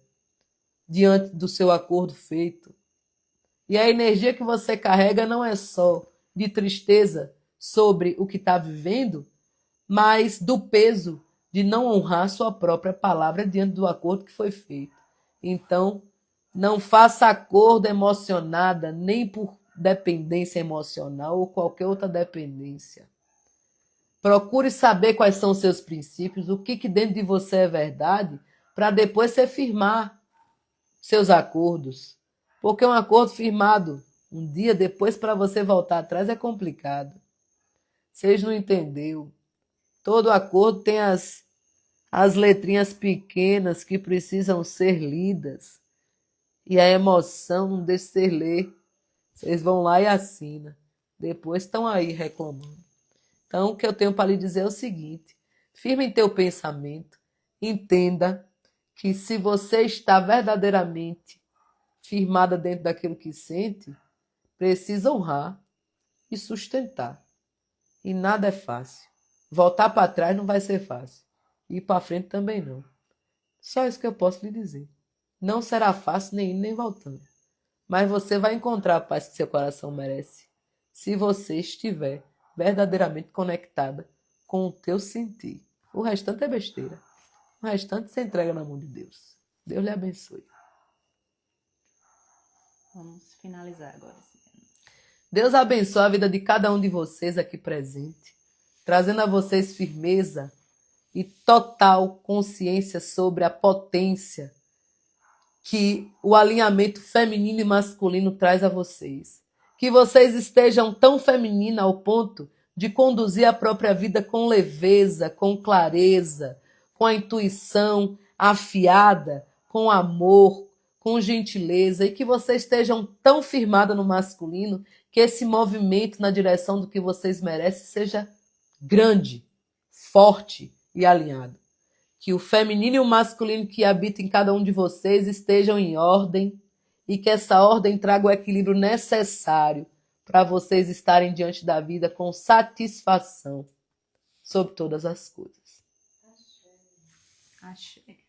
diante do seu acordo feito. E a energia que você carrega não é só de tristeza sobre o que está vivendo, mas do peso de não honrar sua própria palavra diante do acordo que foi feito. Então, não faça acordo emocionada, nem por dependência emocional ou qualquer outra dependência. Procure saber quais são os seus princípios, o que dentro de você é verdade, para depois você firmar seus acordos. Porque um acordo firmado um dia depois para você voltar atrás é complicado. Vocês não entenderam. Todo acordo tem as letrinhas pequenas que precisam ser lidas. E a emoção não deixa ser ler. Vocês vão lá e assinam. Depois estão aí reclamando. Então, o que eu tenho para lhe dizer é o seguinte. Firme em teu pensamento. Entenda que se você está verdadeiramente firmada dentro daquilo que sente, precisa honrar e sustentar. E nada é fácil. Voltar para trás não vai ser fácil. Ir para frente também não. Só isso que eu posso lhe dizer. Não será fácil nem indo nem voltando. Mas você vai encontrar a paz que seu coração merece, se você estiver verdadeiramente conectada com o teu sentir. O restante é besteira. O restante você entrega na mão de Deus. Deus lhe abençoe. Vamos finalizar agora. Deus abençoe a vida de cada um de vocês aqui presente, trazendo a vocês firmeza e total consciência sobre a potência que o alinhamento feminino e masculino traz a vocês. Que vocês estejam tão femininas ao ponto de conduzir a própria vida com leveza, com clareza, com a intuição afiada, com amor, com gentileza, e que vocês estejam tão firmadas no masculino que esse movimento na direção do que vocês merecem seja grande, forte e alinhado. Que o feminino e o masculino que habitam em cada um de vocês estejam em ordem e que essa ordem traga o equilíbrio necessário para vocês estarem diante da vida com satisfação sobre todas as coisas. Achei.